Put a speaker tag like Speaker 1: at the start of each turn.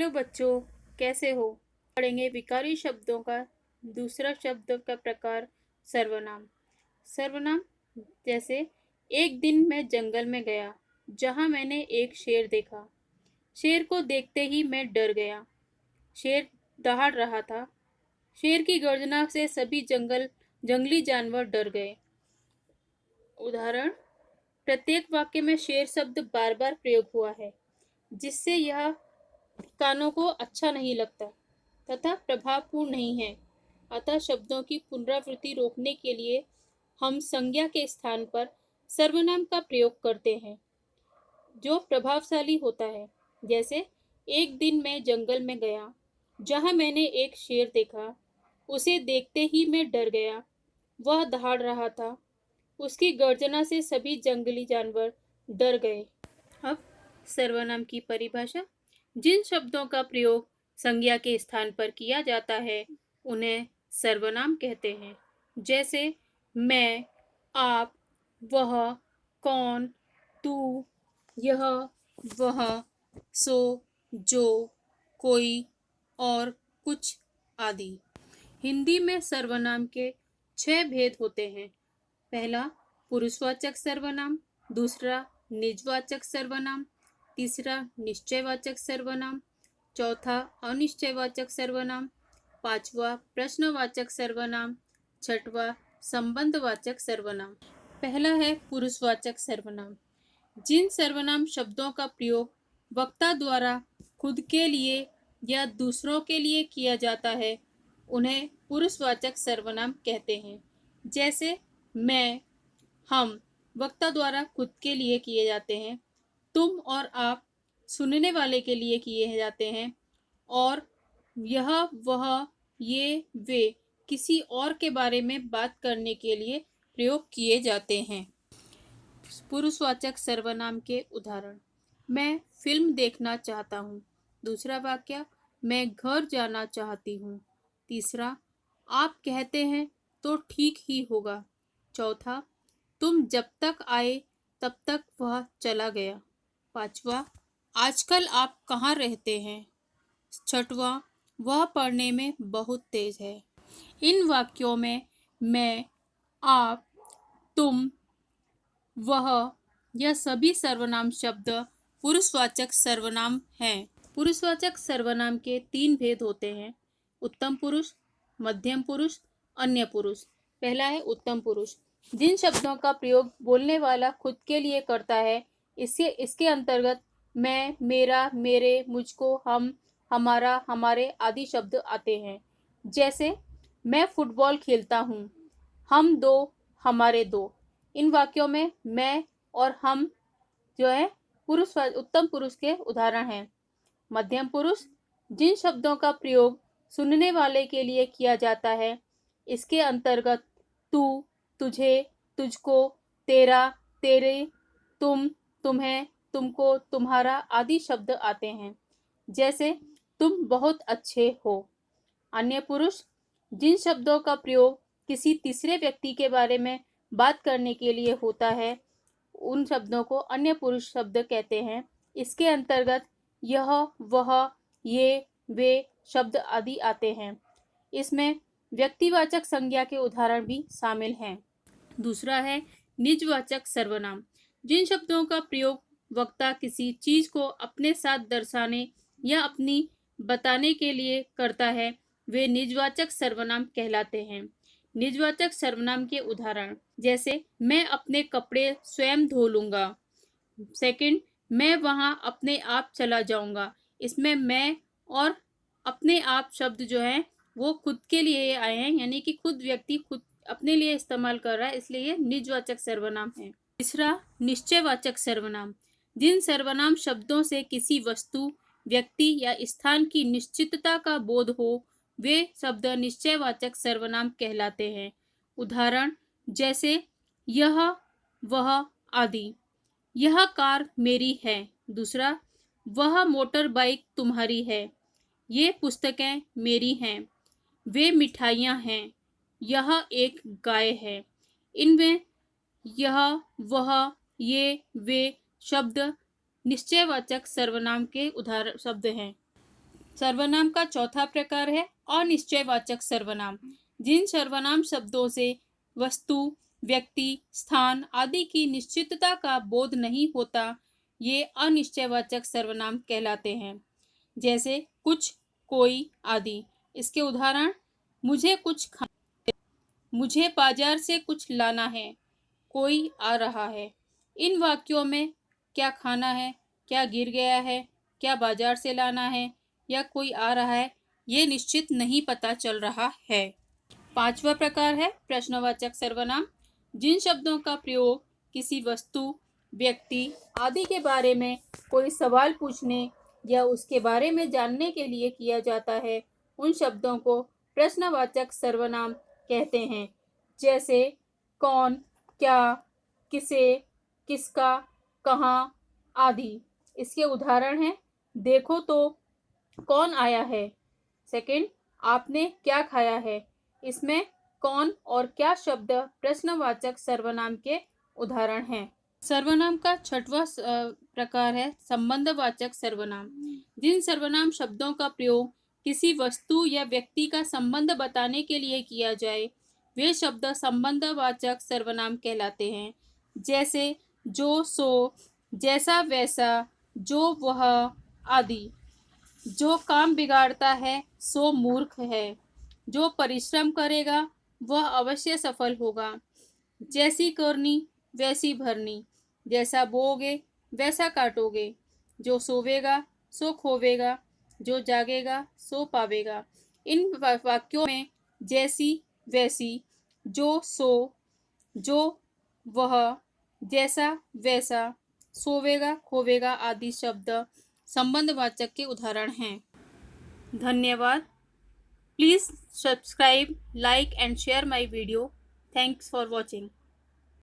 Speaker 1: Hello बच्चों, कैसे हो? पढ़ेंगे विकारी शब्दों का दूसरा शब्द का प्रकार सर्वनाम। सर्वनाम जैसे एक दिन मैं जंगल में गया जहां मैंने एक शेर देखा। शेर को देखते ही मैं डर गया। शेर दहाड़ रहा था। शेर की गर्जना से सभी जंगली जानवर डर गए। उदाहरण, प्रत्येक वाक्य में शेर शब्द बार बार प्रयोग हुआ है, जिससे यह कानों को अच्छा नहीं लगता तथा प्रभावपूर्ण नहीं है। अतः शब्दों की पुनरावृत्ति रोकने के लिए हम संज्ञा के स्थान पर सर्वनाम का प्रयोग करते हैं, जो प्रभावशाली होता है। जैसे, एक दिन मैं जंगल में गया जहां मैंने एक शेर देखा। उसे देखते ही मैं डर गया। वह दहाड़ रहा था। उसकी गर्जना से सभी जंगली जानवर डर गए। अब सर्वनाम की परिभाषा। जिन शब्दों का प्रयोग संज्ञा के स्थान पर किया जाता है उन्हें सर्वनाम कहते हैं। जैसे मैं, आप, वह, कौन, तू, यह, वह, सो, जो, कोई और कुछ आदि। हिंदी में सर्वनाम के 6 भेद होते हैं। पहला, पुरुषवाचक सर्वनाम। दूसरा, निजवाचक सर्वनाम। तीसरा, निश्चयवाचक सर्वनाम। चौथा, अनिश्चयवाचक सर्वनाम। पांचवा, प्रश्नवाचक सर्वनाम। छठवा, संबंधवाचक सर्वनाम। पहला है पुरुषवाचक सर्वनाम। जिन सर्वनाम शब्दों का प्रयोग वक्ता द्वारा खुद के लिए या दूसरों के लिए किया जाता है उन्हें पुरुषवाचक सर्वनाम कहते हैं। जैसे मैं, हम वक्ता द्वारा खुद के लिए किए जाते हैं। तुम और आप सुनने वाले के लिए किए जाते हैं। और यह, वह, ये, वे किसी और के बारे में बात करने के लिए प्रयोग किए जाते हैं। पुरुषवाचक सर्वनाम के उदाहरण, मैं फिल्म देखना चाहता हूँ। दूसरा वाक्य, मैं घर जाना चाहती हूँ। तीसरा, आप कहते हैं तो ठीक ही होगा। चौथा, तुम जब तक आए तब तक वह चला गया। पांचवा, आजकल आप कहाँ रहते हैं। छठवां, वह पढ़ने में बहुत तेज है। इन वाक्यों में मैं, आप, तुम, वह, यह सभी सर्वनाम शब्द पुरुषवाचक सर्वनाम हैं। पुरुषवाचक सर्वनाम के 3 भेद होते हैं: उत्तम पुरुष, मध्यम पुरुष, अन्य पुरुष। पहला है उत्तम पुरुष। जिन शब्दों का प्रयोग बोलने वाला खुद के लिए करता है इसके अंतर्गत मैं, मेरा, मेरे, मुझको, हम, हमारा, हमारे आदि शब्द आते हैं। जैसे मैं फुटबॉल खेलता हूँ। हम दो, हमारे दो। इन वाक्यों में मैं और हम जो है उत्तम पुरुष के उदाहरण हैं। मध्यम पुरुष, जिन शब्दों का प्रयोग सुनने वाले के लिए किया जाता है इसके अंतर्गत तू, तुझे, तुझको, तेरा, तेरे, तुम, तुम्हें, तुमको, तुम्हारा आदि शब्द आते हैं। जैसे तुम बहुत अच्छे हो। अन्य पुरुष, जिन शब्दों का प्रयोग किसी तीसरे व्यक्ति के बारे में बात करने के लिए होता है उन शब्दों को अन्य पुरुष शब्द कहते हैं। इसके अंतर्गत यह, वह, ये, वे शब्द आदि आते हैं। इसमें व्यक्तिवाचक संज्ञा के उदाहरण भी शामिल हैं। दूसरा है निजवाचक सर्वनाम। जिन शब्दों का प्रयोग वक्ता किसी चीज को अपने साथ दर्शाने या अपनी बताने के लिए करता है वे निजवाचक सर्वनाम कहलाते हैं। निजवाचक सर्वनाम के उदाहरण, जैसे मैं अपने कपड़े स्वयं धो लूंगा। सेकंड, मैं वहां अपने आप चला जाऊंगा। इसमें मैं और अपने आप शब्द जो है वो खुद के लिए आए हैं, यानी कि खुद व्यक्ति खुद अपने लिए इस्तेमाल कर रहा है, इसलिए ये निजवाचक सर्वनाम है। तीसरा, निश्चयवाचक सर्वनाम। जिन सर्वनाम शब्दों से किसी वस्तु, व्यक्ति या स्थान की निश्चितता का बोध हो वे शब्द निश्चयवाचक सर्वनाम कहलाते हैं। उदाहरण, जैसे यह, वह आदि। यह कार मेरी है। दूसरा, वह मोटर बाइक तुम्हारी है। ये पुस्तकें मेरी हैं। वे मिठाइयाँ हैं। यह एक गाय है। इनमें यह, वह, ये, वे शब्द निश्चयवाचक सर्वनाम के उदाहरण शब्द हैं। सर्वनाम का चौथा प्रकार है अनिश्चयवाचक सर्वनाम। जिन सर्वनाम शब्दों से वस्तु, व्यक्ति, स्थान आदि की निश्चितता का बोध नहीं होता, ये अनिश्चयवाचक सर्वनाम कहलाते हैं। जैसे कुछ, कोई आदि। इसके उदाहरण मुझे कुछ खाना, मुझे बाजार से कुछ लाना है, कोई आ रहा है। इन वाक्यों में क्या खाना है, क्या गिर गया है, क्या बाजार से लाना है या कोई आ रहा है, ये निश्चित नहीं पता चल रहा है। पांचवा प्रकार है प्रश्नवाचक सर्वनाम। जिन शब्दों का प्रयोग किसी वस्तु, व्यक्ति आदि के बारे में कोई सवाल पूछने या उसके बारे में जानने के लिए किया जाता है, उन शब्दों को प्रश्नवाचक सर्वनाम कहते हैं। जैसे कौन, क्या, किसे, किसका, कहाँ आदि। इसके उदाहरण हैं देखो तो कौन आया है। सेकंड, आपने क्या खाया है। इसमें कौन और क्या शब्द प्रश्नवाचक सर्वनाम के उदाहरण हैं। सर्वनाम का छठवां प्रकार है संबंधवाचक सर्वनाम। जिन सर्वनाम शब्दों का प्रयोग किसी वस्तु या व्यक्ति का संबंध बताने के लिए किया जाए, वे शब्द संबंधवाचक सर्वनाम कहलाते हैं। जैसे जो, सो, जैसा, वैसा, जो, वह आदि। जो काम बिगाड़ता है सो मूर्ख है। जो परिश्रम करेगा वह अवश्य सफल होगा। जैसी करनी वैसी भरनी। जैसा बोओगे वैसा काटोगे। जो सोवेगा सो खोवेगा। जो जागेगा सो पावेगा। इन वाक्यों में जैसी, वैसी, जो, सो, जो, वह, जैसा, वैसा, सोवेगा, खोवेगा आदि शब्द संबंधवाचक के उदाहरण हैं। धन्यवाद। Please subscribe, like and share my video. Thanks for watching.